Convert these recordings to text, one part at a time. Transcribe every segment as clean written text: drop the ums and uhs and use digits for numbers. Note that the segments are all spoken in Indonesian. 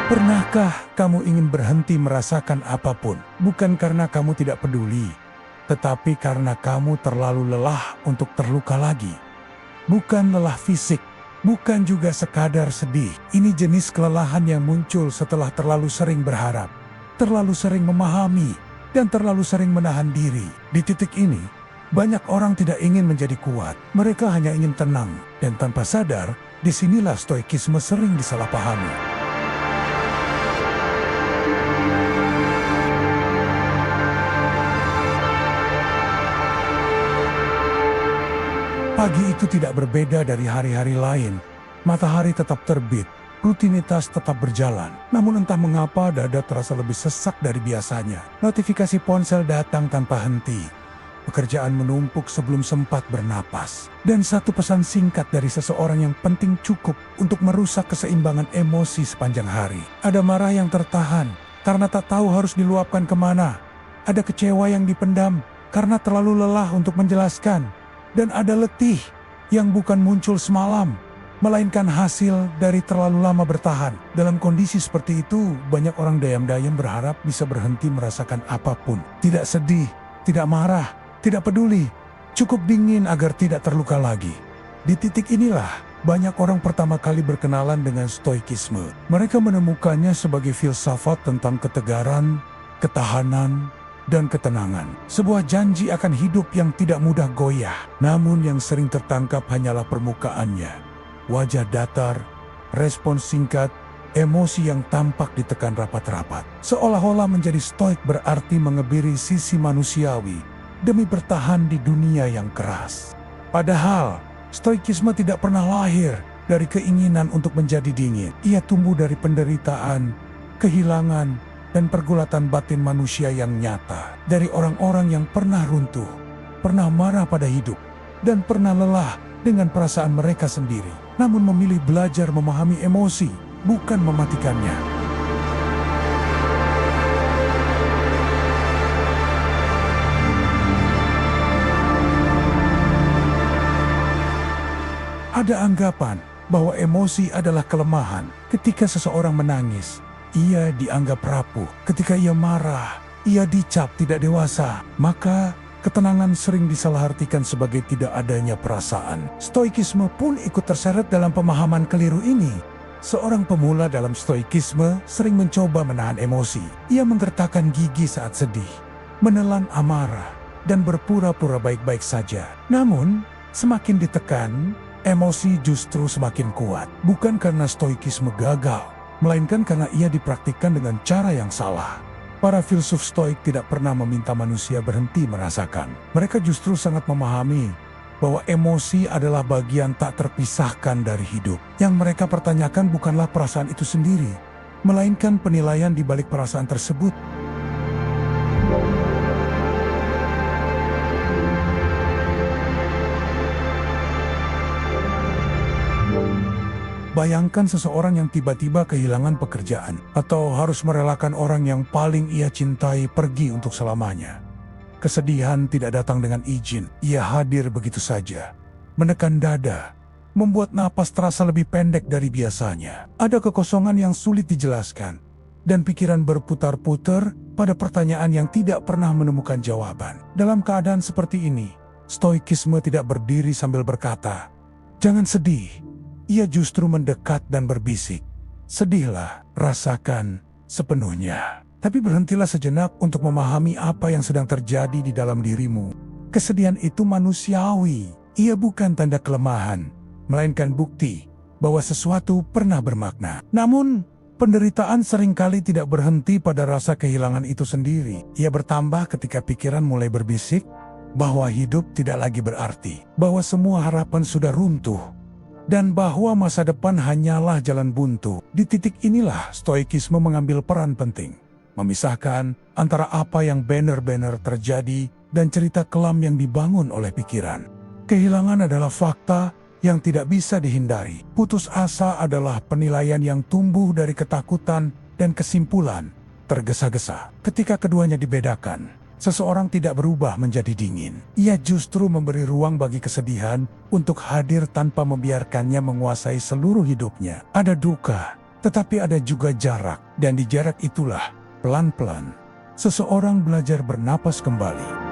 Pernahkah kamu ingin berhenti merasakan apapun? Bukan karena kamu tidak peduli, tetapi karena kamu terlalu lelah untuk terluka lagi. Bukan lelah fisik, bukan juga sekadar sedih. Ini jenis kelelahan yang muncul setelah terlalu sering berharap, terlalu sering memahami, dan terlalu sering menahan diri. Di titik ini, banyak orang tidak ingin menjadi kuat. Mereka hanya ingin tenang, dan tanpa sadar, disinilah stoikisme sering disalahpahami. Pagi itu tidak berbeda dari hari-hari lain. Matahari tetap terbit, rutinitas tetap berjalan. Namun entah mengapa dada terasa lebih sesak dari biasanya. Notifikasi ponsel datang tanpa henti. Pekerjaan menumpuk sebelum sempat bernapas. Dan satu pesan singkat dari seseorang yang penting cukup untuk merusak keseimbangan emosi sepanjang hari. Ada marah yang tertahan karena tak tahu harus diluapkan kemana. Ada kecewa yang dipendam karena terlalu lelah untuk menjelaskan. Dan ada letih yang bukan muncul semalam, melainkan hasil dari terlalu lama bertahan. Dalam kondisi seperti itu, banyak orang dayam-dayam berharap bisa berhenti merasakan apapun. Tidak sedih, tidak marah, tidak peduli, cukup dingin agar tidak terluka lagi. Di titik inilah, banyak orang pertama kali berkenalan dengan stoikisme. Mereka menemukannya sebagai filsafat tentang ketegaran, ketahanan, dan ketenangan. Sebuah janji akan hidup yang tidak mudah goyah, namun yang sering tertangkap hanyalah permukaannya. Wajah datar, respons singkat, emosi yang tampak ditekan rapat-rapat. Seolah-olah menjadi stoik berarti mengebiri sisi manusiawi demi bertahan di dunia yang keras. Padahal, stoikisme tidak pernah lahir dari keinginan untuk menjadi dingin. Ia tumbuh dari penderitaan, kehilangan, dan pergulatan batin manusia yang nyata. Dari orang-orang yang pernah runtuh, pernah marah pada hidup, dan pernah lelah dengan perasaan mereka sendiri. Namun memilih belajar memahami emosi, bukan mematikannya. Ada anggapan bahwa emosi adalah kelemahan. Ketika seseorang menangis, ia dianggap rapuh. Ketika ia marah, ia dicap tidak dewasa. Maka ketenangan sering disalahartikan sebagai tidak adanya perasaan. Stoikisme pun ikut terseret dalam pemahaman keliru ini. Seorang pemula dalam stoikisme sering mencoba menahan emosi. Ia menggertakkan gigi saat sedih, menelan amarah, dan berpura-pura baik-baik saja. Namun, semakin ditekan, emosi justru semakin kuat. Bukan karena stoikisme gagal, melainkan karena ia dipraktikkan dengan cara yang salah. Para filsuf stoik tidak pernah meminta manusia berhenti merasakan. Mereka justru sangat memahami bahwa emosi adalah bagian tak terpisahkan dari hidup. Yang mereka pertanyakan bukanlah perasaan itu sendiri, melainkan penilaian di balik perasaan tersebut. Bayangkan seseorang yang tiba-tiba kehilangan pekerjaan atau harus merelakan orang yang paling ia cintai pergi untuk selamanya. Kesedihan tidak datang dengan izin, ia hadir begitu saja. Menekan dada, membuat napas terasa lebih pendek dari biasanya. Ada kekosongan yang sulit dijelaskan, dan pikiran berputar-putar pada pertanyaan yang tidak pernah menemukan jawaban. Dalam keadaan seperti ini, stoikisme tidak berdiri sambil berkata, "Jangan sedih." Ia justru mendekat dan berbisik, "Sedihlah, rasakan sepenuhnya. Tapi berhentilah sejenak untuk memahami apa yang sedang terjadi di dalam dirimu. Kesedihan itu manusiawi. Ia bukan tanda kelemahan, melainkan bukti bahwa sesuatu pernah bermakna." Namun, penderitaan seringkali tidak berhenti pada rasa kehilangan itu sendiri. Ia bertambah ketika pikiran mulai berbisik bahwa hidup tidak lagi berarti, bahwa semua harapan sudah runtuh, dan bahwa masa depan hanyalah jalan buntu. Di titik inilah stoikisme mengambil peran penting, memisahkan antara apa yang benar-benar terjadi dan cerita kelam yang dibangun oleh pikiran. Kehilangan adalah fakta yang tidak bisa dihindari. Putus asa adalah penilaian yang tumbuh dari ketakutan dan kesimpulan tergesa-gesa. Ketika keduanya dibedakan, seseorang tidak berubah menjadi dingin. Ia justru memberi ruang bagi kesedihan untuk hadir tanpa membiarkannya menguasai seluruh hidupnya. Ada duka, Tetapi ada juga jarak, dan di jarak itulah, pelan-pelan, seseorang belajar bernapas kembali.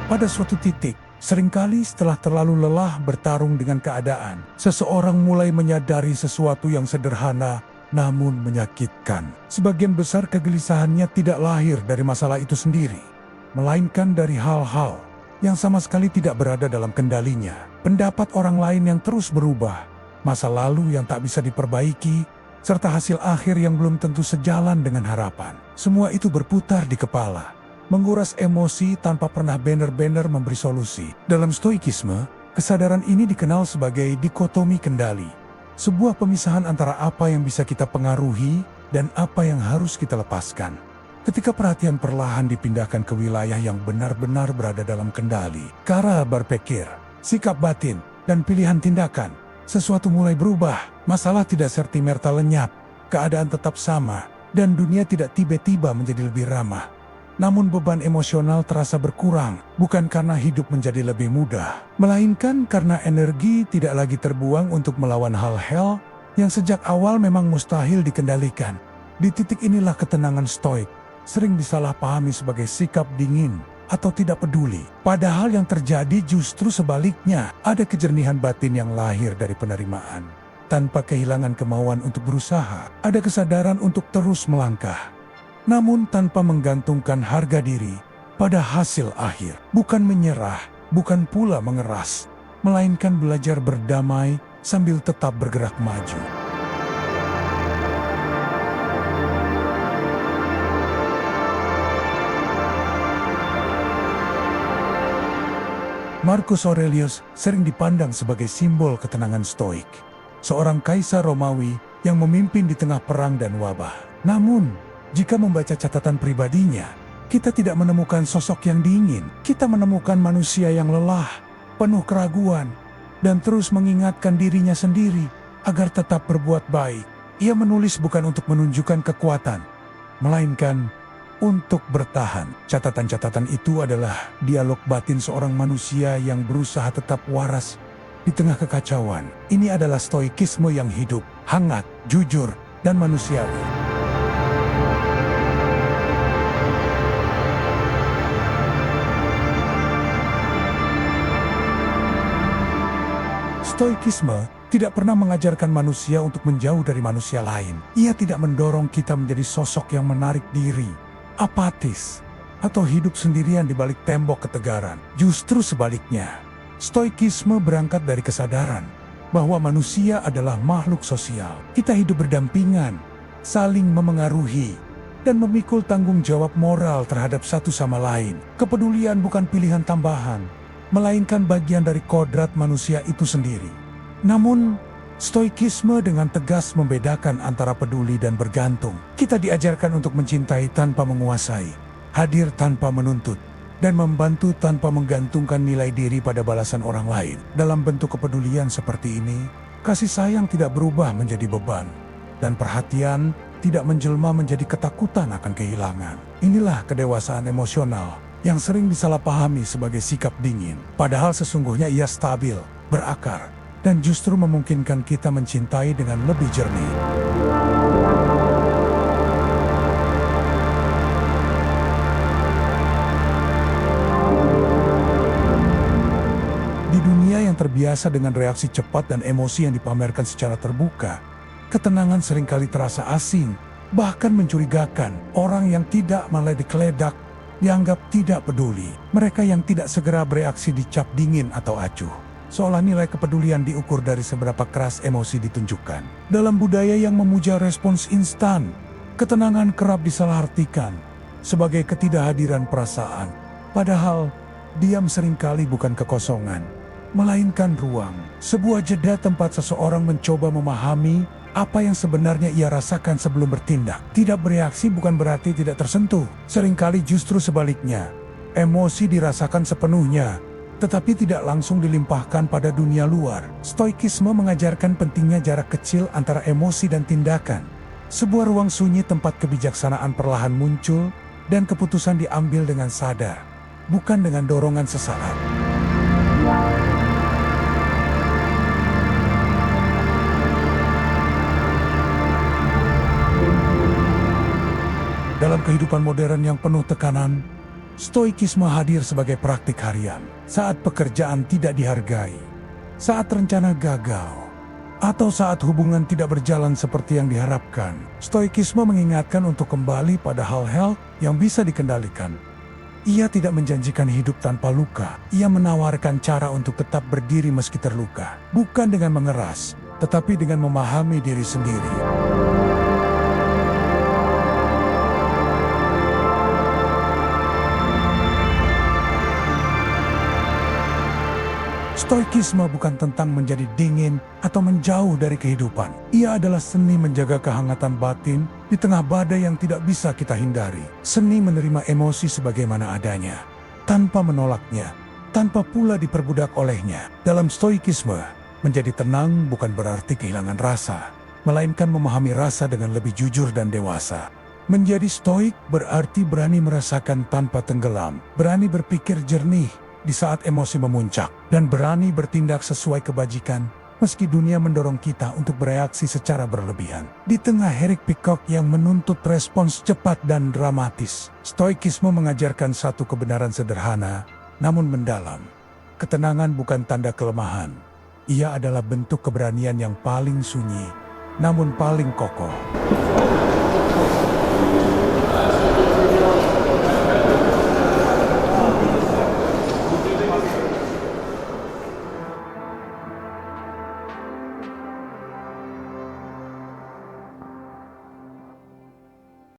Pada suatu titik, seringkali setelah terlalu lelah bertarung dengan keadaan, seseorang mulai menyadari sesuatu yang sederhana namun menyakitkan. Sebagian besar kegelisahannya tidak lahir dari masalah itu sendiri, melainkan dari hal-hal yang sama sekali tidak berada dalam kendalinya. Pendapat orang lain yang terus berubah, masa lalu yang tak bisa diperbaiki, serta hasil akhir yang belum tentu sejalan dengan harapan. Semua itu berputar di kepala, menguras emosi tanpa pernah benar-benar memberi solusi. Dalam stoikisme, kesadaran ini dikenal sebagai dikotomi kendali. Sebuah pemisahan antara apa yang bisa kita pengaruhi dan apa yang harus kita lepaskan. Ketika perhatian perlahan dipindahkan ke wilayah yang benar-benar berada dalam kendali, cara berpikir, sikap batin, dan pilihan tindakan, sesuatu mulai berubah. Masalah tidak serta-merta lenyap, keadaan tetap sama, dan dunia tidak tiba-tiba menjadi lebih ramah. Namun beban emosional terasa berkurang, bukan karena hidup menjadi lebih mudah, melainkan karena energi tidak lagi terbuang untuk melawan hal-hal yang sejak awal memang mustahil dikendalikan. Di titik inilah ketenangan stoik sering disalahpahami sebagai sikap dingin atau tidak peduli. Padahal yang terjadi justru sebaliknya, ada kejernihan batin yang lahir dari penerimaan. Tanpa kehilangan kemauan untuk berusaha, ada kesadaran untuk terus melangkah. Namun tanpa menggantungkan harga diri pada hasil akhir. Bukan menyerah, bukan pula mengeras, melainkan belajar berdamai sambil tetap bergerak maju. Marcus Aurelius sering dipandang sebagai simbol ketenangan stoik. Seorang kaisar Romawi yang memimpin di tengah perang dan wabah. Namun, jika membaca catatan pribadinya, kita tidak menemukan sosok yang dingin. Kita menemukan manusia yang lelah, penuh keraguan, dan terus mengingatkan dirinya sendiri agar tetap berbuat baik. Ia menulis bukan untuk menunjukkan kekuatan, melainkan untuk bertahan. Catatan-catatan itu adalah dialog batin seorang manusia yang berusaha tetap waras di tengah kekacauan. Ini adalah stoikisme yang hidup, hangat, jujur, dan manusiawi. Stoikisme tidak pernah mengajarkan manusia untuk menjauh dari manusia lain. Ia tidak mendorong kita menjadi sosok yang menarik diri, apatis, atau hidup sendirian di balik tembok ketegaran. Justru sebaliknya, stoikisme berangkat dari kesadaran bahwa manusia adalah makhluk sosial. Kita hidup berdampingan, saling memengaruhi, dan memikul tanggung jawab moral terhadap satu sama lain. Kepedulian bukan pilihan tambahan, melainkan bagian dari kodrat manusia itu sendiri. Namun, stoikisme dengan tegas membedakan antara peduli dan bergantung. Kita diajarkan untuk mencintai tanpa menguasai, hadir tanpa menuntut, dan membantu tanpa menggantungkan nilai diri pada balasan orang lain. Dalam bentuk kepedulian seperti ini, kasih sayang tidak berubah menjadi beban, dan perhatian tidak menjelma menjadi ketakutan akan kehilangan. Inilah kedewasaan emosional yang sering disalahpahami sebagai sikap dingin. Padahal sesungguhnya ia stabil, berakar, dan justru memungkinkan kita mencintai dengan lebih jernih. Di dunia yang terbiasa dengan reaksi cepat dan emosi yang dipamerkan secara terbuka, ketenangan seringkali terasa asing, bahkan mencurigakan. Orang yang tidak meledek ledak dianggap tidak peduli. Mereka yang tidak segera bereaksi dicap dingin atau acuh, seolah nilai kepedulian diukur dari seberapa keras emosi ditunjukkan. Dalam budaya yang memuja respons instan, ketenangan kerap disalahartikan sebagai ketidakhadiran perasaan. Padahal, diam seringkali bukan kekosongan, melainkan ruang. Sebuah jeda tempat seseorang mencoba memahami apa yang sebenarnya ia rasakan sebelum bertindak. Tidak bereaksi bukan berarti tidak tersentuh. Seringkali justru sebaliknya. Emosi dirasakan sepenuhnya, tetapi tidak langsung dilimpahkan pada dunia luar. Stoikisme mengajarkan pentingnya jarak kecil antara emosi dan tindakan. Sebuah ruang sunyi tempat kebijaksanaan perlahan muncul dan keputusan diambil dengan sadar. bukan dengan dorongan sesaat. Dalam kehidupan modern yang penuh tekanan, stoikisme hadir sebagai praktik harian. Saat pekerjaan tidak dihargai, saat rencana gagal, atau saat hubungan tidak berjalan seperti yang diharapkan, stoikisme mengingatkan untuk kembali pada hal-hal yang bisa dikendalikan. Ia tidak menjanjikan hidup tanpa luka. Ia menawarkan cara untuk tetap berdiri meski terluka, bukan dengan mengeras, tetapi dengan memahami diri sendiri. Stoikisme bukan tentang menjadi dingin atau menjauh dari kehidupan. Ia adalah seni menjaga kehangatan batin di tengah badai yang tidak bisa kita hindari. Seni menerima emosi sebagaimana adanya, tanpa menolaknya, tanpa pula diperbudak olehnya. Dalam stoikisme, menjadi tenang bukan berarti kehilangan rasa, melainkan memahami rasa dengan lebih jujur dan dewasa. Menjadi stoik berarti berani merasakan tanpa tenggelam, berani berpikir jernih di saat emosi memuncak, dan berani bertindak sesuai kebajikan meski dunia mendorong kita untuk bereaksi secara berlebihan. Di tengah hiruk pikuk yang menuntut respons cepat dan dramatis, stoikisme mengajarkan satu kebenaran sederhana namun mendalam. Ketenangan bukan tanda kelemahan. Ia adalah bentuk keberanian yang paling sunyi namun paling kokoh.